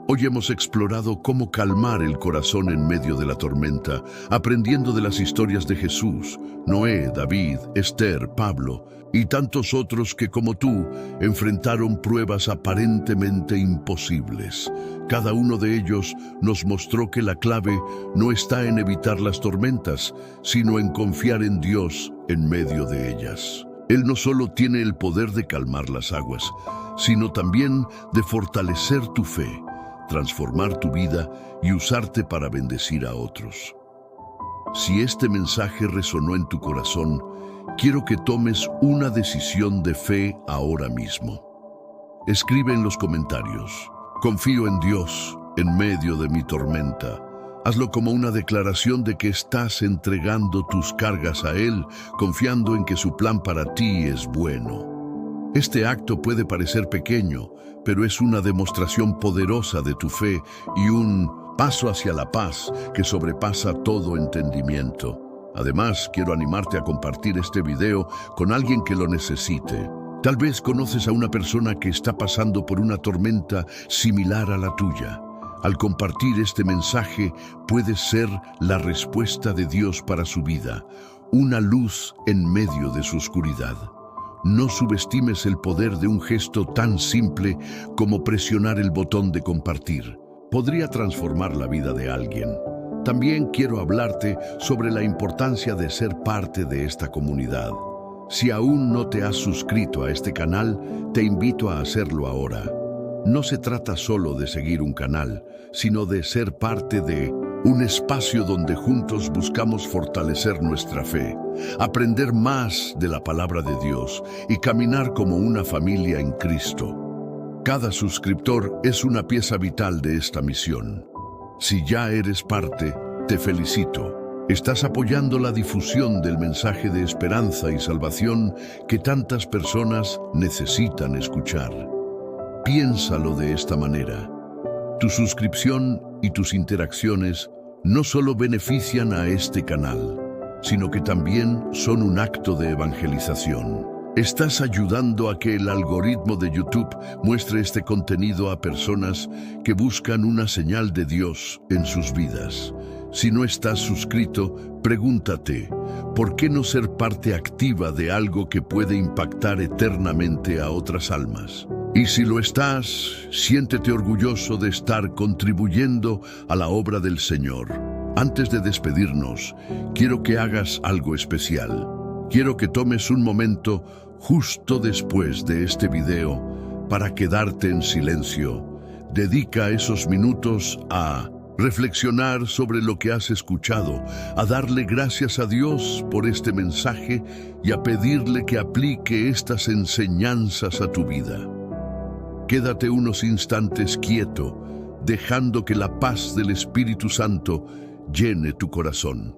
Hoy hemos explorado cómo calmar el corazón en medio de la tormenta, aprendiendo de las historias de Jesús, Noé, David, Esther, Pablo y tantos otros que, como tú, enfrentaron pruebas aparentemente imposibles. Cada uno de ellos nos mostró que la clave no está en evitar las tormentas, sino en confiar en Dios en medio de ellas. Él no solo tiene el poder de calmar las aguas, sino también de fortalecer tu fe, transformar tu vida y usarte para bendecir a otros. Si este mensaje resonó en tu corazón, quiero que tomes una decisión de fe ahora mismo. Escribe en los comentarios: confío en Dios en medio de mi tormenta. Hazlo como una declaración de que estás entregando tus cargas a Él, confiando en que su plan para ti es bueno. Este acto puede parecer pequeño, pero es una demostración poderosa de tu fe y un paso hacia la paz que sobrepasa todo entendimiento. Además, quiero animarte a compartir este video con alguien que lo necesite. Tal vez conoces a una persona que está pasando por una tormenta similar a la tuya. Al compartir este mensaje, puedes ser la respuesta de Dios para su vida, una luz en medio de su oscuridad. No subestimes el poder de un gesto tan simple como presionar el botón de compartir. Podría transformar la vida de alguien. También quiero hablarte sobre la importancia de ser parte de esta comunidad. Si aún no te has suscrito a este canal, te invito a hacerlo ahora. No se trata solo de seguir un canal, sino de ser parte de un espacio donde juntos buscamos fortalecer nuestra fe, aprender más de la palabra de Dios y caminar como una familia en Cristo. Cada suscriptor es una pieza vital de esta misión. Si ya eres parte, te felicito. Estás apoyando la difusión del mensaje de esperanza y salvación que tantas personas necesitan escuchar. Piénsalo de esta manera. Tu suscripción y tus interacciones no solo benefician a este canal, sino que también son un acto de evangelización. Estás ayudando a que el algoritmo de YouTube muestre este contenido a personas que buscan una señal de Dios en sus vidas. Si no estás suscrito, pregúntate, ¿por qué no ser parte activa de algo que puede impactar eternamente a otras almas? Y si lo estás, siéntete orgulloso de estar contribuyendo a la obra del Señor. Antes de despedirnos, quiero que hagas algo especial. Quiero que tomes un momento justo después de este video para quedarte en silencio. Dedica esos minutos a reflexionar sobre lo que has escuchado, a darle gracias a Dios por este mensaje y a pedirle que aplique estas enseñanzas a tu vida. Quédate unos instantes quieto, dejando que la paz del Espíritu Santo llene tu corazón.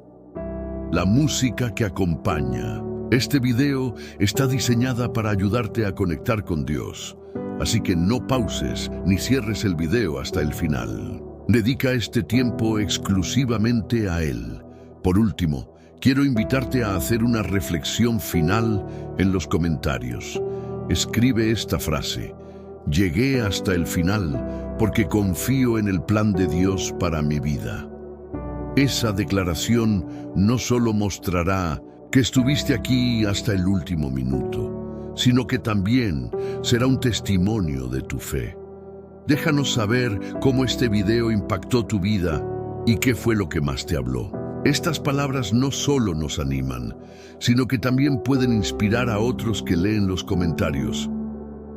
La música que acompaña este video está diseñada para ayudarte a conectar con Dios, así que no pauses ni cierres el video hasta el final. Dedica este tiempo exclusivamente a Él. Por último, quiero invitarte a hacer una reflexión final en los comentarios. Escribe esta frase: llegué hasta el final porque confío en el plan de Dios para mi vida. Esa declaración no solo mostrará que estuviste aquí hasta el último minuto, sino que también será un testimonio de tu fe. Déjanos saber cómo este video impactó tu vida y qué fue lo que más te habló. Estas palabras no solo nos animan, sino que también pueden inspirar a otros que leen los comentarios.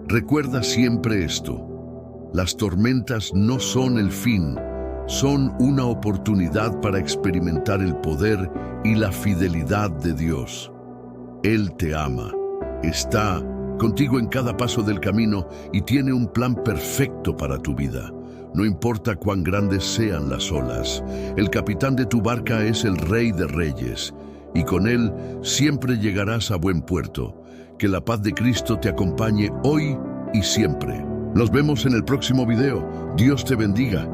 Recuerda siempre esto: las tormentas no son el fin, son una oportunidad para experimentar el poder y la fidelidad de Dios. Él te ama, está contigo en cada paso del camino y tiene un plan perfecto para tu vida. No importa cuán grandes sean las olas, el capitán de tu barca es el Rey de Reyes, y con Él siempre llegarás a buen puerto. Que la paz de Cristo te acompañe hoy y siempre. Nos vemos en el próximo video. Dios te bendiga.